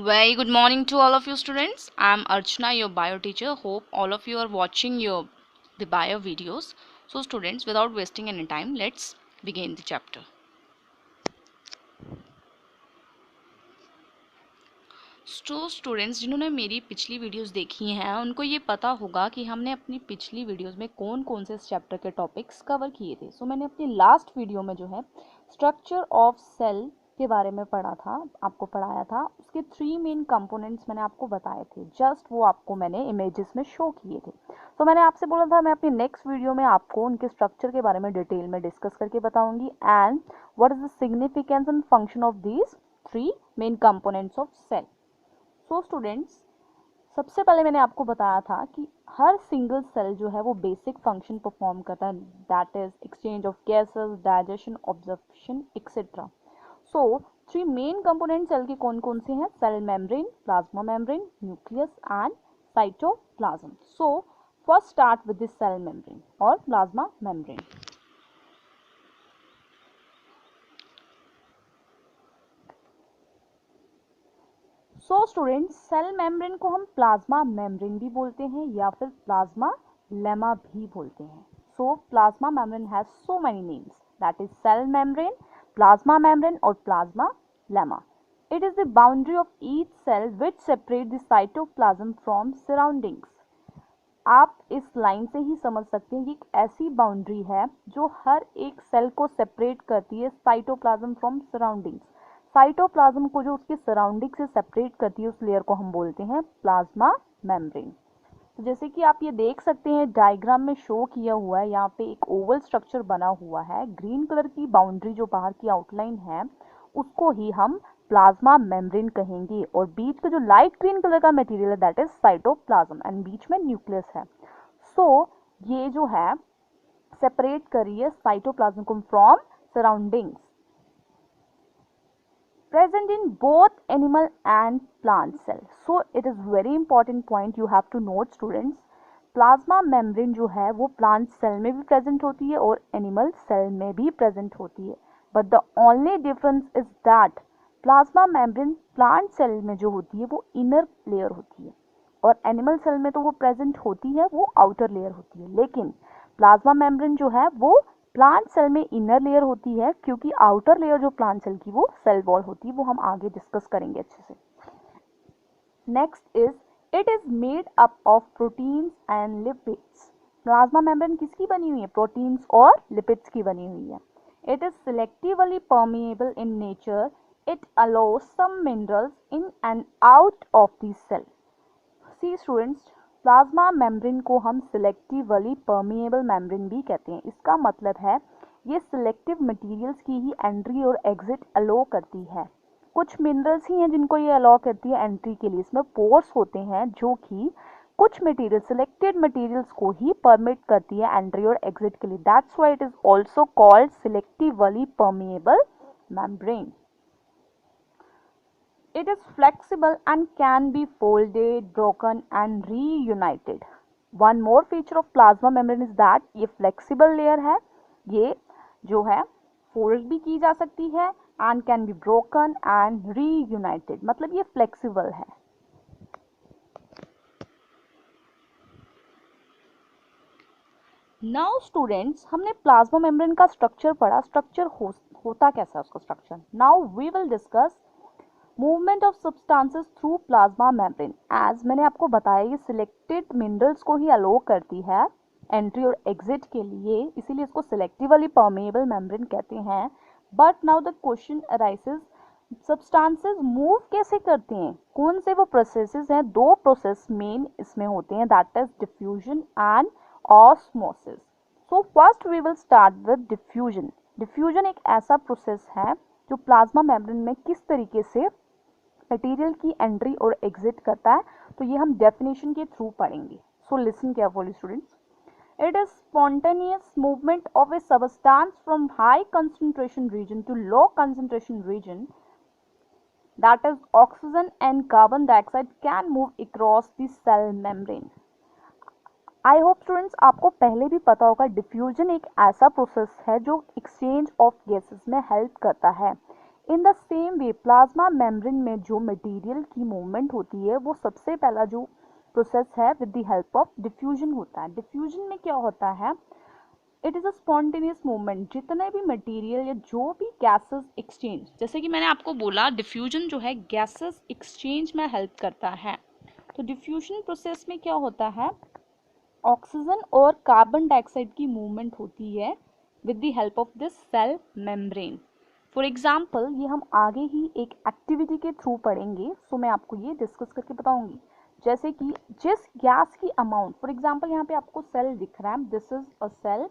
Very good morning to all of you students. I am Archana, your bio teacher. Hope all of you are watching the bio videos. So students, without wasting any time, let's begin the chapter. तो students जिन्होंने मेरी पिछली videos देखी हैं उनको ये पता होगा कि हमने अपनी पिछली वीडियोस में कौन कौन से इस चैप्टर के टॉपिक्स कवर किए थे। सो मैंने अपनी लास्ट वीडियो में जो है स्ट्रक्चर ऑफ सेल के बारे में पढ़ा था, आपको पढ़ाया था। उसके 3 मेन कंपोनेंट्स मैंने आपको बताए थे, जस्ट वो आपको मैंने इमेजेस में शो किए थे। तो मैंने आपसे बोला था मैं अपनी नेक्स्ट वीडियो में आपको उनके स्ट्रक्चर के बारे में डिटेल में डिस्कस करके बताऊंगी and what is the significance and function of these 3 main components of cell. So students, सबसे पहले मैंने आपको बताया था कि हर सिंगल सेल जो है वो बेसिक फंक्शन परफॉर्म करता है, that is exchange of gases, digestion, absorption etcetera. So 3 main component cell के कौन कौन से हैं? Cell membrane, plasma membrane, nucleus and cytoplasm. So first start with this cell membrane और plasma membrane. So students, cell membrane को हम plasma membrane भी बोलते हैं या फिर प्लाज्मा लेमा भी बोलते हैं। So plasma membrane has so many names, that is cell membrane, plasma membrane और plasmalemma. It is the boundary of each cell which separate the cytoplasm from surroundings. आप इस लाइन से ही समझ सकते हैं कि एक ऐसी बाउंड्री है जो हर एक सेल को सेपरेट करती है साइटोप्लाज्म फ्रॉम सराउंडिंग्स। साइटोप्लाज्म को जो उसके सराउंडिंग से सेपरेट करती है उस लेयर को हम बोलते हैं प्लाज्मा मेम्ब्रेन। तो जैसे कि आप ये देख सकते हैं डायग्राम में शो किया हुआ है, यहाँ पे एक ओवल स्ट्रक्चर बना हुआ है। ग्रीन कलर की बाउंड्री जो बाहर की आउटलाइन है उसको ही हम प्लाज्मा मेम्ब्रेन कहेंगे और बीच का जो लाइट ग्रीन कलर का मटेरियल है दैट इज साइटोप्लाज्म एंड बीच में न्यूक्लियस है। सो ये जो है सेपरेट कर रही है साइटोप्लाज्म को from surroundings. Present in both animal and plant cell. So it is very important point you have to note students. Plasma membrane जो है वो प्लांट सेल में भी प्रेजेंट होती है और एनिमल सेल में भी प्रेजेंट होती है, but the only difference is that plasma membrane plant cell में जो होती है वो इनर लेयर होती है और एनिमल सेल में तो वो प्रेजेंट होती है, वो आउटर लेयर होती है। लेकिन प्लाज्मा मेम्ब्रेन जो है वो प्लांट सेल में इनर लेयर होती है, क्योंकि आउटर लेयर जो प्लांट सेल की वो सेल वॉल होती है, वो हम आगे डिस्कस करेंगे अच्छे से। Next is it is made up of proteins and lipids. Plasma membrane किसकी बनी हुई है? प्रोटीन्स और लिपिड्स की बनी हुई है। It is selectively permeable in nature. It allows some minerals in and out of the cell. See students, plasma membrane को हम सिलेक्टिवली परमिएबल मेम्ब्रेन भी कहते हैं। इसका मतलब है ये सिलेक्टिव मटेरियल्स की ही एंट्री और एग्जिट अलो करती है। कुछ मिनरल्स ही हैं जिनको ये अलाउ करती है एंट्री के लिए। इसमें पोर्स होते हैं जो कि कुछ मटेरियल, सिलेक्टेड मटेरियल्स को ही परमिट करती है एंट्री और एग्जिट के लिए। That's why it is also called selectively permeable membrane. It is flexible and can be folded, broken and reunited. One more feature of plasma membrane is that ये flexible layer है, ये जो है fold भी की जा सकती है and can be broken and reunited, मतलब ये flexible है। नाउ स्टूडेंट्स, हमने प्लाज्मा मेम्ब्रेन का स्ट्रक्चर पढ़ा। स्ट्रक्चर होता कैसा है उसका structure. Now we will discuss movement of substances through plasma membrane. As मैंने आपको बताया ये सिलेक्टेड मिनरल्स को ही अलो करती है एंट्री और एग्जिट के लिए, इसीलिए इसको सिलेक्टिवली परमेएबल मेम्ब्रेन कहते हैं। But now the question arises, substances move कैसे करते हैं? कौन से वो प्रोसेसेस हैं? 2 प्रोसेस मेन इसमें होते हैं, that is diffusion and osmosis. So first we will start with diffusion. Diffusion एक ऐसा प्रोसेस है जो प्लाज्मा मेम्ब्रेन में किस तरीके से मटेरियल की एंट्री और एग्जिट करता है, तो ये हम डेफिनेशन के थ्रू पढ़ेंगे। So listen carefully students. It is spontaneous movement of a substance from high concentration region to low concentration region, that is oxygen and carbon dioxide can move across the cell membrane. I hope students आपको पहले भी पता होगा diffusion एक ऐसा process है जो exchange of gases में हेल्प करता है। In the same way plasma membrane में जो मटेरियल की मूवमेंट होती है वो सबसे पहला जो प्रोसेस है with the help of diffusion होता है। डिफ्यूजन में क्या होता है, it is a spontaneous movement. जितने भी मटेरियल या जो भी गैसेस एक्सचेंज, जैसे कि मैंने आपको बोला डिफ्यूजन जो है गैसेस एक्सचेंज में हेल्प करता है। तो डिफ्यूजन प्रोसेस में क्या होता है, ऑक्सीजन और कार्बन डाइऑक्साइड की मूवमेंट होती है with the help of this cell membrane. For example ये हम आगे ही एक एक्टिविटी के थ्रू पढ़ेंगे, सो मैं आपको ये डिस्कस करके बताऊंगी। जैसे कि जिस गैस की अमाउंट, फॉर एग्जाम्पल यहाँ पे आपको सेल दिख रहा है, दिस इज अ सेल।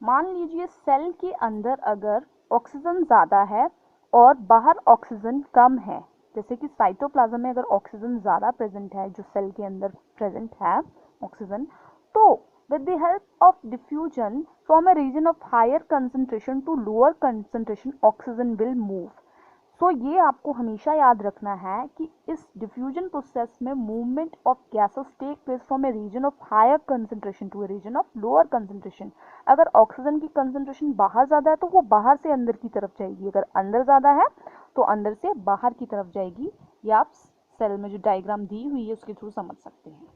मान लीजिए सेल के अंदर अगर ऑक्सीजन ज़्यादा है और बाहर ऑक्सीजन कम है, जैसे कि साइटोप्लाज्म में अगर ऑक्सीजन ज़्यादा प्रेजेंट है, जो सेल के अंदर प्रेजेंट है ऑक्सीजन, तो with the help of diffusion from a region of higher concentration to lower concentration oxygen will move। सो ये आपको हमेशा याद रखना है कि इस डिफ्यूजन प्रोसेस में movement of gases take place from a region of higher concentration to a region of lower concentration. अगर ऑक्सीजन की कंसंट्रेशन बाहर ज़्यादा है तो वो बाहर से अंदर की तरफ जाएगी, अगर अंदर ज़्यादा है तो अंदर से बाहर की तरफ जाएगी। ये आप सेल में जो डायग्राम दी हुई है उसके थ्रू समझ सकते हैं।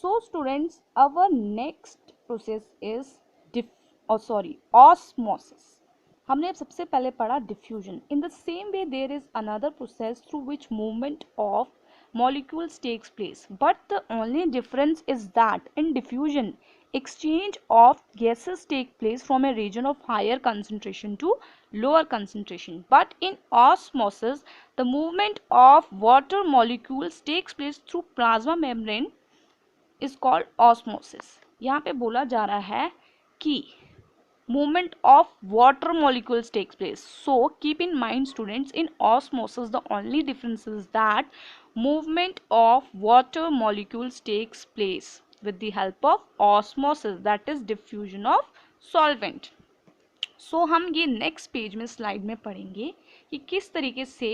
So students, our next process is osmosis। हमने अब सबसे पहले पढ़ा diffusion। In the same way there is another process through which movement of molecules takes place, but the only difference is that in diffusion exchange of gases take place from a region of higher concentration to lower concentration, but in osmosis the movement of water molecules takes place through plasma membrane is called osmosis। यहाँ पे बोला जा रहा है कि movement of water molecules takes place, so keep in mind students, in osmosis the only difference is that movement of water molecules takes place with the help of osmosis, that is diffusion of solvent। so हम ये next page में slide में पढ़ेंगे कि किस तरीके से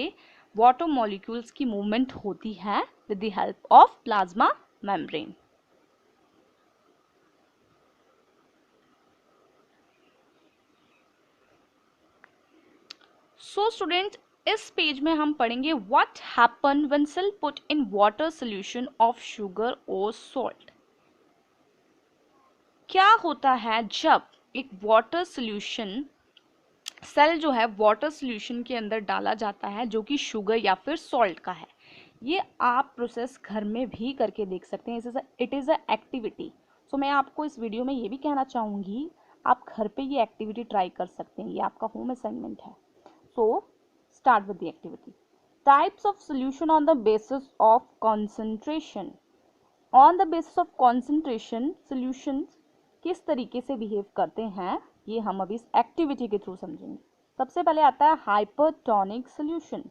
water molecules की मूवमेंट होती है with the help of plasma membrane. So students, इस पेज में हम पढ़ेंगे what happen when cell put in water solution of sugar और सॉल्ट। क्या होता है जब एक वाटर सोल्यूशन, सेल जो है वाटर सोल्यूशन के अंदर डाला जाता है जो कि शुगर या फिर सॉल्ट का है। ये आप प्रोसेस घर में भी करके देख सकते हैं, इट इज़ अ एक्टिविटी। सो मैं आपको इस वीडियो में ये भी कहना चाहूँगी आप घर पे ये एक्टिविटी ट्राई कर सकते हैं, ये आपका होम असाइनमेंट है। So start with the activity. Types of solution on the basis of concentration। On the basis of concentration solutions किस तरीके से बिहेव करते हैं ये हम अभी इस एक्टिविटी के थ्रू समझेंगे। सबसे पहले आता है हाइपरटोनिक सोल्यूशन।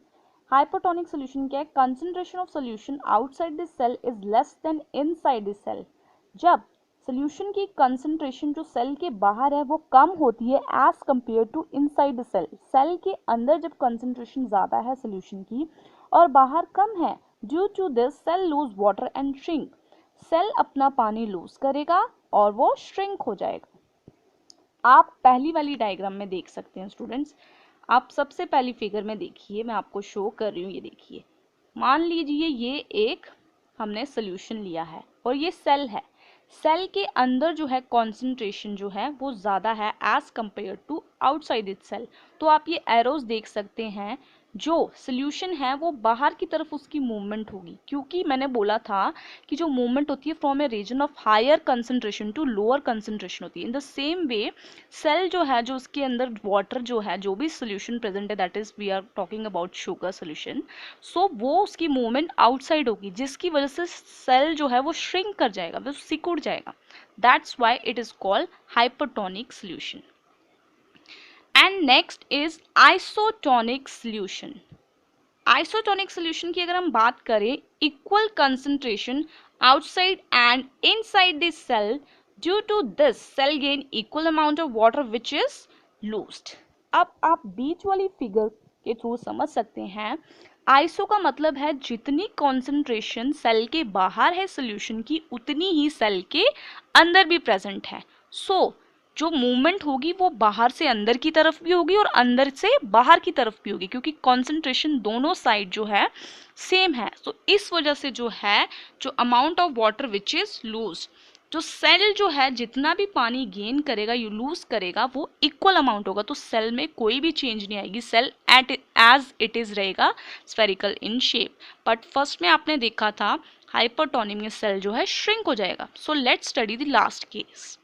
हाइपरटोनिक सोल्यूशन क्या है, concentration of solution outside the cell is less than inside the cell. जब सोल्यूशन की कंसंट्रेशन जो सेल के बाहर है वो कम होती है as compare to inside the cell. Cell के अंदर जब कंसंट्रेशन ज़्यादा है सोल्यूशन की और बाहर कम है, due to this cell lose water and shrink. Cell अपना पानी लूज करेगा और वो श्रिंक हो जाएगा। आप पहली वाली डायग्राम में देख सकते हैं स्टूडेंट्स, आप सबसे पहली फिगर में देखिए, मैं आपको शो कर रही हूँ, ये देखिए। मान लीजिए ये एक हमने सोल्यूशन लिया है और ये सेल है। सेल के अंदर जो है कॉन्सेंट्रेशन जो है वो ज़्यादा है as compare to outside it cell. तो आप ये एरोज देख सकते हैं, जो सोल्यूशन है वो बाहर की तरफ उसकी मूवमेंट होगी, क्योंकि मैंने बोला था कि जो मूवमेंट होती है from a region of higher concentration to lower concentration होती है। In the same way cell जो है, जो उसके अंदर वाटर जो है, जो भी सोल्यूशन प्रेजेंट है, that is we are talking about sugar solution, so वो उसकी मूवमेंट आउटसाइड होगी, जिसकी वजह से सेल जो है वो श्रिंक कर जाएगा, वो सिकुड़ जाएगा। That's why it is called hypertonic solution. And next is isotonic solution. Isotonic solution की अगर हम बात करें, equal concentration outside and inside the cell, due to this cell gain equal amount of water which is lost. अब आप बीच वाली figure के through समझ सकते हैं, आइसो का मतलब है जितनी कॉन्सेंट्रेशन सेल के बाहर है सोल्यूशन की, उतनी ही सेल के अंदर भी प्रेजेंट है। सो जो मूवमेंट होगी वो बाहर से अंदर की तरफ भी होगी और अंदर से बाहर की तरफ भी होगी, क्योंकि कॉन्सेंट्रेशन दोनों साइड जो है सेम है। तो इस वजह से जो है, जो amount of water which is lose, जो सेल जो है जितना भी पानी गेन करेगा यू लूज करेगा वो इक्वल अमाउंट होगा। तो सेल में कोई भी चेंज नहीं आएगी, cell at as it is रहेगा spherical in shape. But first में आपने देखा था हाइपरटोनी में सेल जो है श्रिंक हो जाएगा। So let's study the last case.